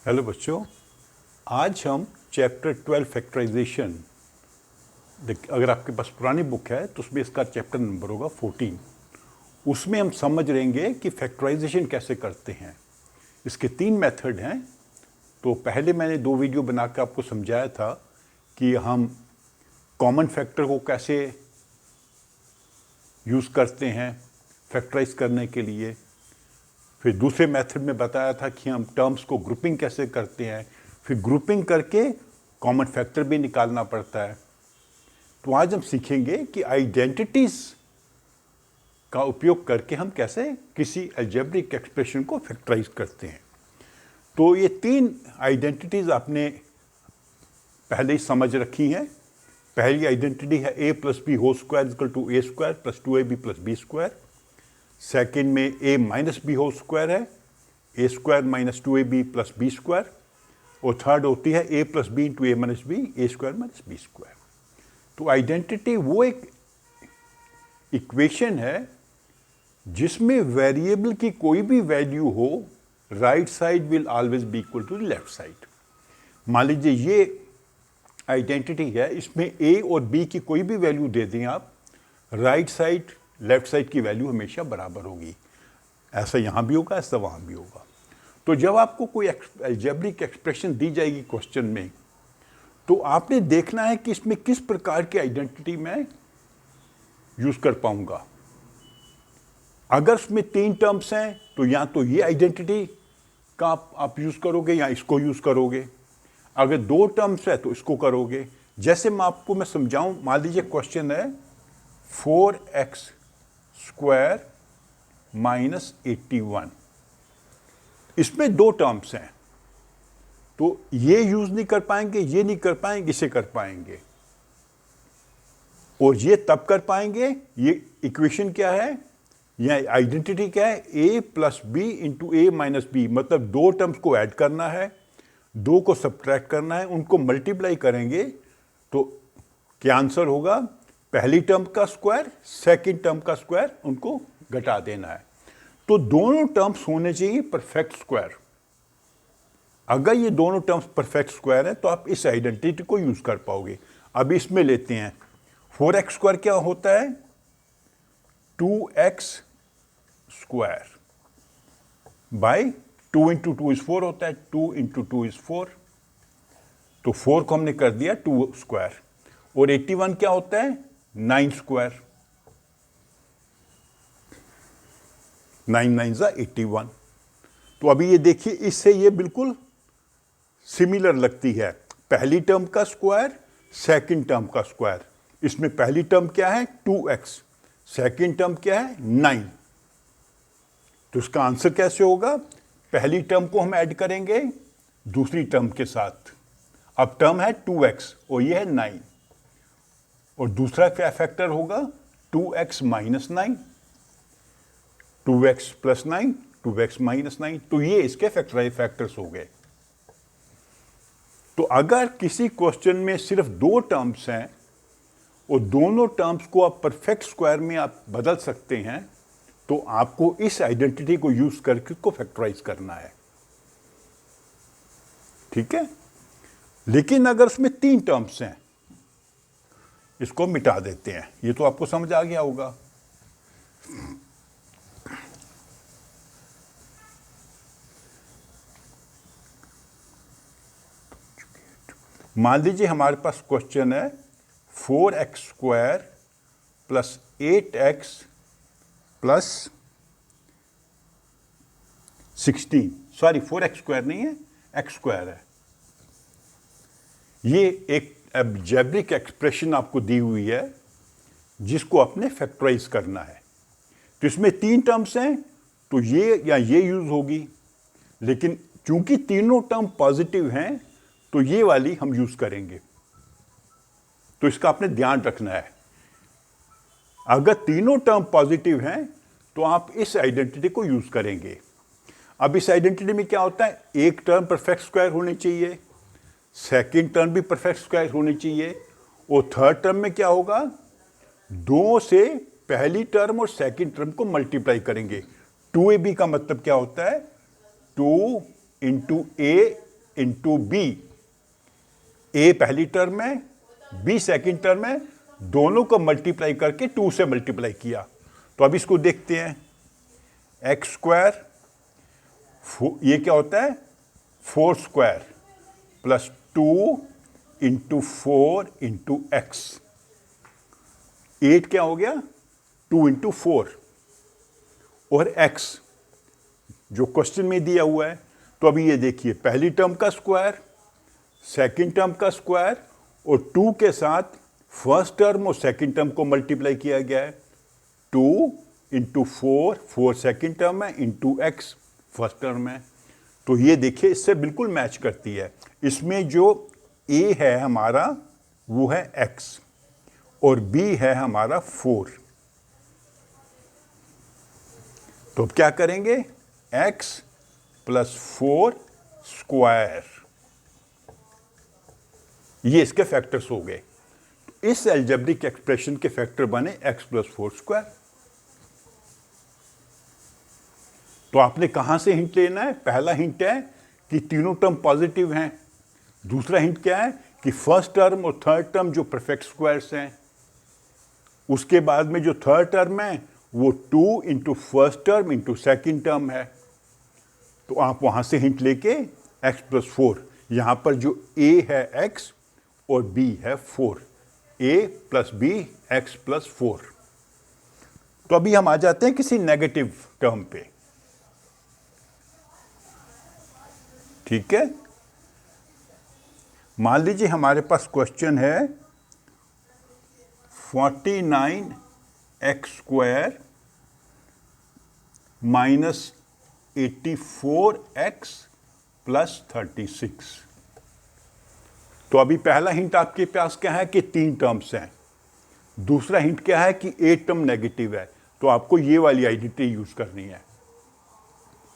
Hello बच्चों, आज हम चैप्टर 12 फैक्टराइजेशन अगर आपके पास पुरानी बुक है तो उसमें इसका चैप्टर नंबर होगा 14। उसमें हम समझ लेंगे कि फैक्टराइजेशन कैसे करते हैं। इसके 3 मेथड हैं। तो पहले मैंने 2 वीडियो बना के आपको समझाया था कि हम कॉमन फैक्टर को कैसे यूज़ करते हैं फैक्टराइज करने के लिए। फिर दूसरे मेथड में बताया था कि हम टर्म्स को ग्रुपिंग कैसे करते हैं, फिर ग्रुपिंग करके कॉमन फैक्टर भी निकालना पड़ता है। तो आज हम सीखेंगे कि आइडेंटिटीज़ का उपयोग करके हम कैसे किसी अलजेब्रिक एक्सप्रेशन को फैक्टराइज करते हैं। तो ये 3 आइडेंटिटीज़ आपने पहले ही समझ रखी हैं। पहली आइडेंटिटी है a + b whole square equal to a square plus 2ab + b square. Second में a - b होल स्क्वायर है, a square - 2ab + b square. और थर्ड होती है a + b × a - b, a square - b square. तो identity वो एक equation है जिसमें वेरिएबल की कोई भी वैल्यू हो, right side will always be equal to left side. मान लीजिए ये आइडेंटिटी है, इसमें a और b की कोई भी वैल्यू दे दें आप, राइट साइड लेफ्ट साइड की वैल्यू हमेशा बराबर होगी। ऐसा यहाँ भी होगा, ऐसा वहाँ भी होगा। तो जब आपको कोई अलजेब्रिक एक्सप्रेशन दी जाएगी क्वेश्चन में, तो आपने देखना है कि इसमें किस प्रकार की आइडेंटिटी मैं यूज़ कर पाऊंगा। अगर उसमें 3 टर्म्स हैं तो या तो ये आइडेंटिटी का आप यूज़ करोगे या इसको यूज़ करोगे। अगर 2 टर्म्स है तो इसको करोगे। जैसे मैं समझाऊं, मान लीजिए क्वेश्चन है 4x स्क्वायर -81। इसमें 2 टर्म्स हैं, तो ये यूज नहीं कर पाएंगे, ये नहीं कर पाएंगे, इसे कर पाएंगे। और ये तब कर पाएंगे, ये इक्वेशन क्या है, यह आइडेंटिटी क्या है, a + b × a - b। मतलब 2 टर्म्स को ऐड करना है, 2 को सब्ट्रैक्ट करना है, उनको मल्टीप्लाई करेंगे तो क्या आंसर होगा, पहली टर्म का स्क्वायर, सेकंड टर्म का स्क्वायर, उनको घटा देना है। तो दोनों टर्म्स होने चाहिए परफेक्ट स्क्वायर। अगर ये दोनों टर्म्स परफेक्ट स्क्वायर है तो आप इस आइडेंटिटी को यूज कर पाओगे। अब इसमें लेते हैं 4x स्क्वायर क्या होता है, 2x स्क्वायर बाय 2 × 2 = 4 होता है, 2 × 2 = 4। तो 4 को हमने कर दिया 2 स्क्वायर। और 81 क्या होता है, 9 स्क्वायर, 9 × 9 = 81। तो अभी ये देखिए, इससे ये बिल्कुल सिमिलर लगती है। पहली टर्म का स्क्वायर, सेकंड टर्म का स्क्वायर। इसमें पहली टर्म क्या है, 2x, सेकंड टर्म क्या है, 9। तो इसका आंसर कैसे होगा, पहली टर्म को हम ऐड करेंगे दूसरी टर्म के साथ। अब टर्म है 2x और ये है 9, और दूसरा क्या फैक्टर होगा, 2x - 9, 2x + 9, 2x - 9। तो ये इसके फैक्टर्स हो गए। तो अगर किसी क्वेश्चन में सिर्फ 2 टर्म्स हैं और दोनों टर्म्स को आप परफेक्ट स्क्वायर में आप बदल सकते हैं, तो आपको इस आइडेंटिटी को यूज करके इसको फैक्टराइज करना है। ठीक है। लेकिन अगर उसमें 3 टर्म्स हैं, इसको मिटा देते हैं। ये तो आपको समझ आ गया होगा। मान लीजिए हमारे पास क्वेश्चन है 4x square + 8x + 16। Sorry, 4x square नहीं है, x स्क्वायर है। ये एक अलजेब्रिक एक्सप्रेशन आपको दी हुई है जिसको आपने फैक्टराइज करना है। तो इसमें 3 टर्म्स हैं, तो ये या ये यूज होगी। लेकिन चूंकि तीनों टर्म पॉजिटिव हैं तो ये वाली हम यूज करेंगे। तो इसका आपने ध्यान रखना है। अगर तीनों टर्म पॉजिटिव हैं तो आप इस आइडेंटिटी को यूज करेंगे। अब इस आइडेंटिटी में क्या होता है, एक टर्म परफेक्ट स्क्वायर होनी चाहिए, सेकंड टर्म भी परफेक्ट स्क्वायर होनी चाहिए, और थर्ड टर्म में क्या होगा, 2 से पहली टर्म और सेकंड टर्म को मल्टीप्लाई करेंगे। 2ab का मतलब क्या होता है, 2 × a इंटू बी, ए पहली टर्म है, बी सेकेंड टर्म है, दोनों को मल्टीप्लाई करके 2 से मल्टीप्लाई किया। तो अब इसको देखते हैं, एक्स स्क्वायर, ये क्या होता है 4 square plus 2 into 4 into x, 8 क्या हो गया 2 इंटू 4, और x जो क्वेश्चन में दिया हुआ है। तो अभी ये देखिए, पहली टर्म का स्क्वायर, सेकंड टर्म का स्क्वायर, और 2 के साथ फर्स्ट टर्म और सेकंड टर्म को मल्टीप्लाई किया गया है। 2 इंटू 4, 4 सेकेंड टर्म है, इंटू एक्स फर्स्ट टर्म है। तो ये देखिए इससे बिल्कुल मैच करती है। इसमें जो a है हमारा वो है x और b है हमारा 4। तो अब क्या करेंगे, x प्लस 4 स्क्वायर, ये इसके फैक्टर्स हो गए। तो इस अलजेब्रिक एक्सप्रेशन के फैक्टर बने x प्लस 4 स्क्वायर। तो आपने कहां से हिंट लेना है, पहला हिंट है कि तीनों टर्म पॉजिटिव हैं। दूसरा हिंट क्या है कि फर्स्ट टर्म और थर्ड टर्म जो परफेक्ट स्क्वायर्स हैं। उसके बाद में जो थर्ड टर्म है वो 2 into first term into second term है। तो आप वहां से हिंट लेके x प्लस 4, यहां पर जो a है x और b है 4, a plus b x plus 4। तो अभी हम आ जाते हैं किसी नेगेटिव टर्म पे, ठीक है। मान लीजिए हमारे पास क्वेश्चन है 49x square minus 84x plus 36। तो अभी पहला हिंट आपके पास क्या है कि 3 टर्म्स हैं। दूसरा हिंट क्या है कि 8 टर्म नेगेटिव है। तो आपको ये वाली आइडेंटिटी यूज करनी है,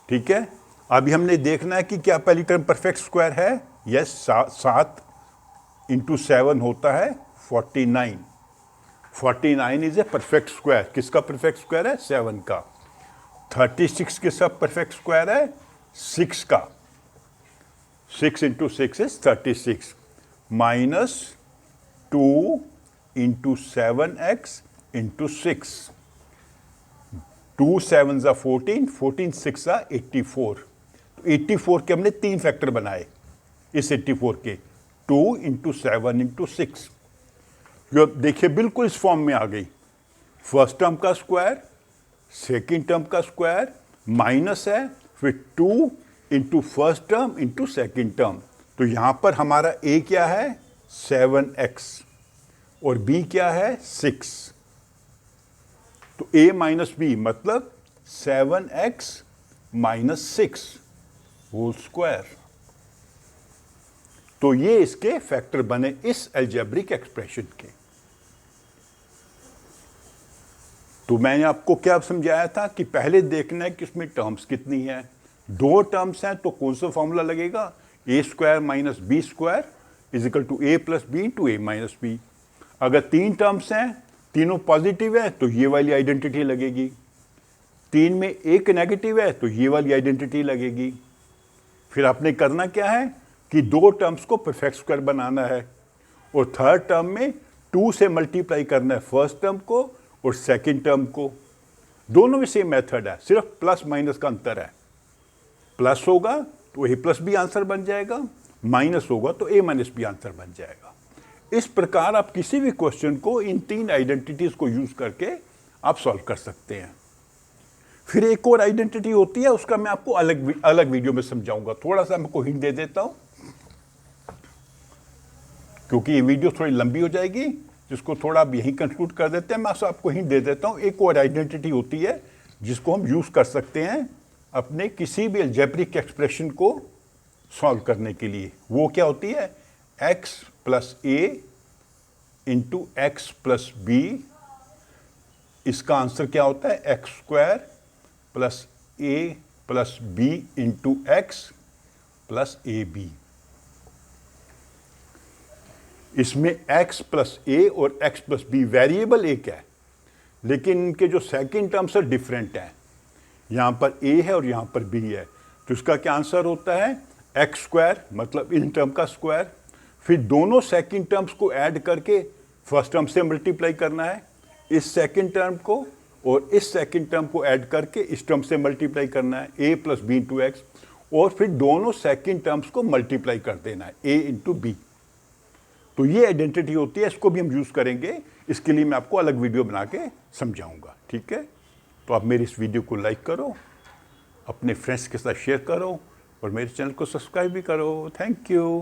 ठीक है। अभी हमने देखना है कि क्या पहली टर्म परफेक्ट स्क्वायर है। यस, 7 इंटू 7 होता है 49। 49 इज ए परफेक्ट स्क्वायर। किसका परफेक्ट स्क्वायर है, 7 का। 36 किसका परफेक्ट स्क्वायर है, 6 का। 6 into 6 is 36 minus 2 into 7x into 6। 2 7 जा 14, 14 6 जा 84। तो 84 के हमने 3 फैक्टर बनाए इस 84 के, 2 इंटू 7 इंटू 6। जो देखिए बिल्कुल इस फॉर्म में आ गई। फर्स्ट टर्म का स्क्वायर, सेकेंड टर्म का स्क्वायर, माइनस है, फिर 2 into first term into second term. तो यहां पर हमारा a क्या है 7x और b क्या है 6। तो a माइनस b मतलब 7x माइनस 6 होल स्क्वायर। तो ये इसके फैक्टर बने इस अलजेब्रिक एक्सप्रेशन के। तो मैंने आपको क्या समझाया था कि पहले देखना है कि उसमें टर्म्स कितनी है। 2 टर्म्स हैं तो कौन सा फॉर्मूला लगेगा, a square minus b square is equal to a plus b to a minus b. अगर 3 टर्म्स हैं, तीनों पॉजिटिव है तो ये वाली आइडेंटिटी लगेगी। 3 में एक नेगेटिव है तो ये वाली आइडेंटिटी लगेगी। फिर आपने करना क्या है कि 2 टर्म्स को परफेक्ट स्क्वायर बनाना है और थर्ड टर्म में 2 से मल्टीप्लाई करना है फर्स्ट टर्म को और सेकंड टर्म को। दोनों में सेम मेथड है, सिर्फ प्लस माइनस का अंतर है। प्लस होगा तो a प्लस बी आंसर बन जाएगा, माइनस होगा तो a माइनस बी आंसर बन जाएगा। इस प्रकार आप किसी भी क्वेश्चन को इन 3 आइडेंटिटीज को यूज करके आप सॉल्व कर सकते हैं। फिर एक और आइडेंटिटी होती है, उसका मैं आपको अलग वीडियो में समझाऊंगा। थोड़ा सा मैं आपको हिंट दे देता हूं क्योंकि ये वीडियो थोड़ी लंबी हो जाएगी, जिसको थोड़ा अब यहीं कंक्लूड कर देते हैं। मैं आपको हिंट दे देता हूं। एक और आइडेंटिटी होती है जिसको हम यूज कर सकते हैं अपने किसी भी अलजेब्रिक एक्सप्रेशन को सॉल्व करने के लिए। वो क्या होती है, x plus a into x plus b. इसका आंसर क्या होता है, x square plus a plus b into x plus a b. इसमें x प्लस ए और x प्लस बी वेरिएबल एक है, लेकिन इनके जो सेकेंड टर्म्स है डिफरेंट हैं। यहाँ पर a है और यहाँ पर b है। तो इसका क्या आंसर होता है, एक्स स्क्वायर मतलब इन टर्म का स्क्वायर, फिर दोनों सेकंड टर्म्स को ऐड करके फर्स्ट टर्म से मल्टीप्लाई करना है, इस सेकंड टर्म को और इस सेकंड टर्म को ऐड करके इस टर्म से मल्टीप्लाई करना है, a plus b into x, और फिर दोनों सेकंड टर्म्स को मल्टीप्लाई कर देना है, a इंटू बी। तो ये आइडेंटिटी होती है, इसको भी हम यूज़ करेंगे। इसके लिए मैं आपको अलग वीडियो बना के समझाऊंगा, ठीक है। तो आप मेरी इस वीडियो को लाइक करो, अपने फ्रेंड्स के साथ शेयर करो और मेरे चैनल को सब्सक्राइब भी करो। Thank you.